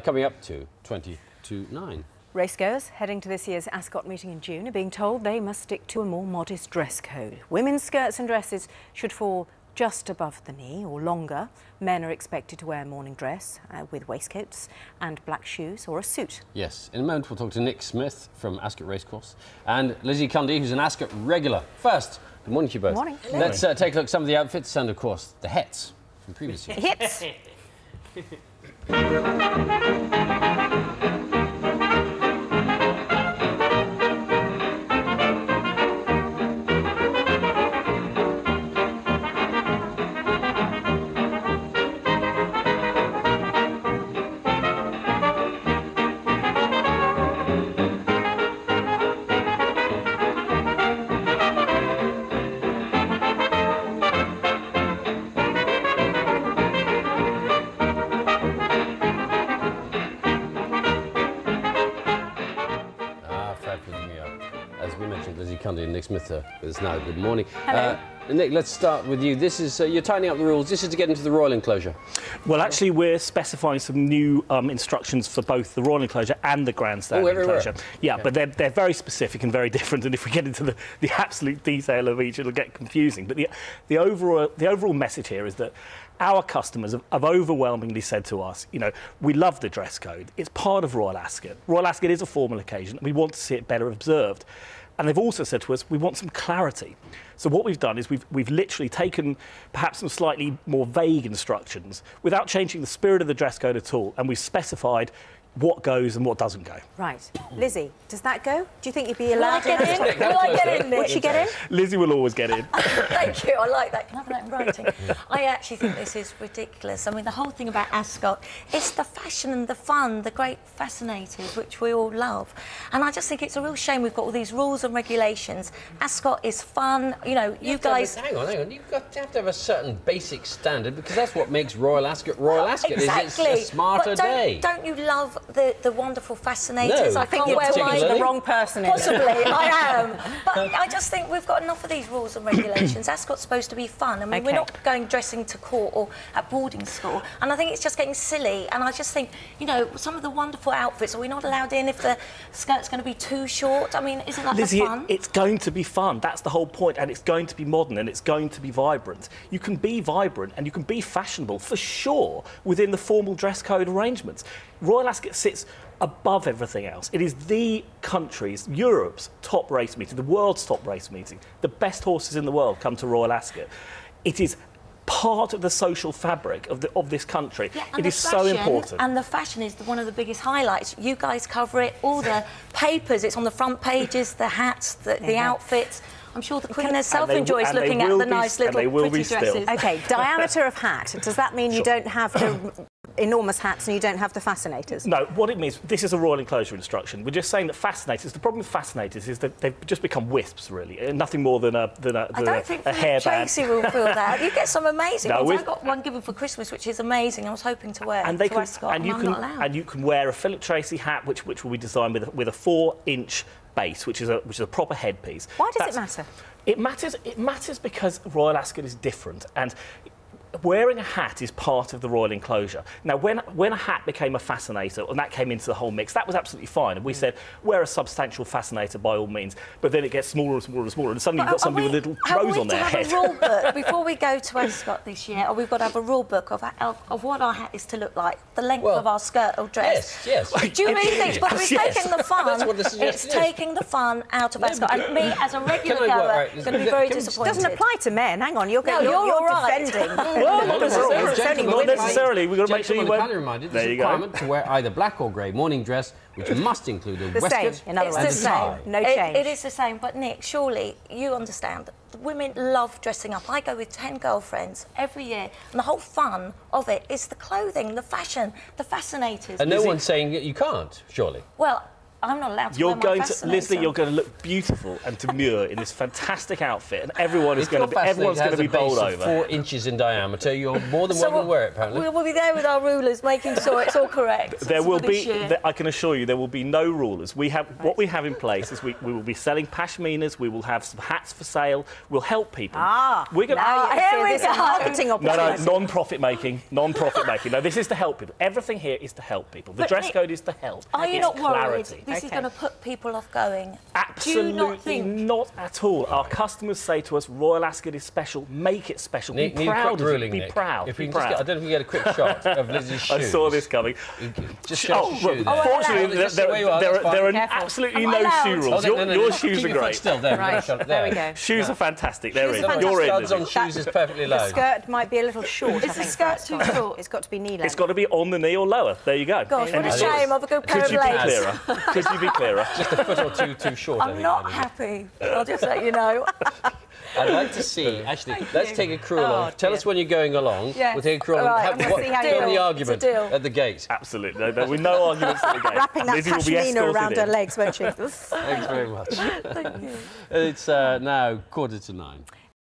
coming up to 20 to 9. Racegoers heading to this year's Ascot meeting in June are being told they must stick to a more modest dress code. Women's skirts and dresses should fall just above the knee or longer. Men are expected to wear a morning dress with waistcoats and black shoes or a suit. Yes, in a moment we'll talk to Nick Smith from Askit Racecourse and Lizzie Cundy, who's an Askit regular. First, good morning to you both. Good morning. Let's take a look at some of the outfits and, of course, the hats from previous years. Hits! As we mentioned, Lizzie Cundy and Nick Smith with us now. Good morning. Hello. Nick, let's start with you. This is you're tightening up the rules. This is to get into the Royal Enclosure. Well, actually, we're specifying some new instructions for both the Royal Enclosure and the Grandstand Enclosure. Yeah, okay. But they're very specific and very different. And if we get into the absolute detail of each, it'll get confusing. But the overall message here is that our customers have overwhelmingly said to us, you know, we love the dress code. It's part of Royal Ascot. Royal Ascot is a formal occasion. And we want to see it better observed. And they've also said to us, we want some clarity. So what we've done is we've literally taken perhaps some slightly more vague instructions without changing the spirit of the dress code at all. And we've specified what goes and what doesn't go. Right. Lizzie, does that go? Do you think you'd be allowed to get in? Will I get in, Nick? Would she get in? Lizzie will always get in. Thank you, I like that. Can I have that in writing? I actually think this is ridiculous. I mean, the whole thing about Ascot, it's the fashion and the fun, the great fascinators, which we all love. And I just think it's a real shame we've got all these rules and regulations. Ascot is fun, you know, you guys... Hang on. You've got to have a certain basic standard, because that's what makes Royal Ascot Royal Ascot. Exactly. It's a smarter day. Don't you love the wonderful fascinators? No, I think you're talking to the wrong person. Possibly, I am. But I just think we've got enough of these rules and regulations. Ascot's supposed to be fun. I mean, we're not going dressing to court or at boarding school. And I think it's just getting silly. And I just think, you know, some of the wonderful outfits, are we not allowed in if the skirt's going to be too short? I mean, isn't that Lizzie, the fun? It's going to be fun. That's the whole point. And it's going to be modern and it's going to be vibrant. You can be vibrant and you can be fashionable, for sure, within the formal dress code arrangements. Royal Ascot sits above everything else. It is the country's, Europe's top race meeting, the world's top race meeting. The best horses in the world come to Royal Ascot. It is part of the social fabric of this country. Yeah, it is so important. And the fashion is one of the biggest highlights. You guys cover it, all the papers, it's on the front pages, the hats, the outfits. I'm sure the Queen herself enjoys looking at the nice little pretty dresses. OK, diameter of hat. Does that mean you don't have the enormous hats and you don't have the fascinators? No, what it means, this is a Royal Enclosure instruction. We're just saying that fascinators, the problem with fascinators is that they've just become wisps, really, and nothing more than a hairband. I don't think Tracy will feel that. You get some amazing ones. I got one given for Christmas, which is amazing. I was hoping to wear to Ascot, and I'm not allowed. And you can wear a Philip Tracy hat, which will be designed with a 4-inch base, which is a proper headpiece. Why does it matter? It matters because Royal Ascot is different, and wearing a hat is part of the Royal Enclosure. Now, when a hat became a fascinator, and that came into the whole mix, that was absolutely fine. And we said, wear a substantial fascinator by all means. But then it gets smaller and smaller and smaller, and suddenly you've got somebody with a little rose on their head. Have a rule book before we go to Ascot this year, or we've got to have a rule book of what our hat is to look like, the length of our skirt or dress. Yes. Do you really think? But it's taking the fun. It's taking the fun out of Ascot. And me, as a regular goer, is going to be very disappointed. It doesn't apply to men. Hang on, you're defending. Not necessarily. We've got to make sure you wear... reminded, there's a requirement to wear either black or grey morning dress, which must include a waistcoat and a tie. No change. It is the same. But Nick, surely you understand that women love dressing up. I go with 10 girlfriends every year, and the whole fun of it is the clothing, the fashion, the fascinators. And no one's saying that you can't, surely. Well, I'm not allowed to You're wear my going to, fascinator. Lizzie, you're going to look beautiful and demure in this fantastic outfit, and everyone's If your going to be fascinator bowled has a base of over. 4 inches in diameter, you're more than welcome to wear it, apparently. We'll be there with our rulers, making sure it's all correct. There will be, I can assure you, there will be no rulers. What we have in place is we will be selling pashminas, we will have some hats for sale, we'll help people. We're going here we go. marketing opportunity. No, non-profit making, non-profit making. No, this is to help people. Everything here is to help people. The dress code is to help. Are you It's not worried clarity. this is going to put people off going? Absolutely Do you not think? not at all. Our customers say to us, Royal Ascot is special, make it special. Be proud of it. Be proud. If Be we can proud. I don't know if we get a quick shot of Lizzie's shoes. I saw this coming. Just show us the shoe there. Fortunately, Just stay where you are, that's there are fine. absolutely Am I no allowed? shoe rules. Your shoes Keep are your foot great. still. There, Right, there we go. Shoes are fantastic. They're in. fantastic. You're in. Studs on Lizzie. shoes is perfectly The low. skirt might be a little short, Is the skirt too short? It's got to be knee length. It's got to be on the knee or lower. There you go. Gosh, what a it is. shame. I've a good pair Could of you be legs. clearer? Could you be clearer? Just a foot or two too short, I I'm think. not happy. I'll just let you know. I'd like to see, actually, let's take a crew along. Tell dear. us when you're going along. Yes. We'll take a crew All along. right, Have, and we'll see how you film the feel. argument It's a deal. at the gate. Absolutely. No, with no arguments at the game. Wrapping that Lizzie will be pashmina escorted around in. her legs, won't she? Thanks very much. Thank you. It's now 8:45.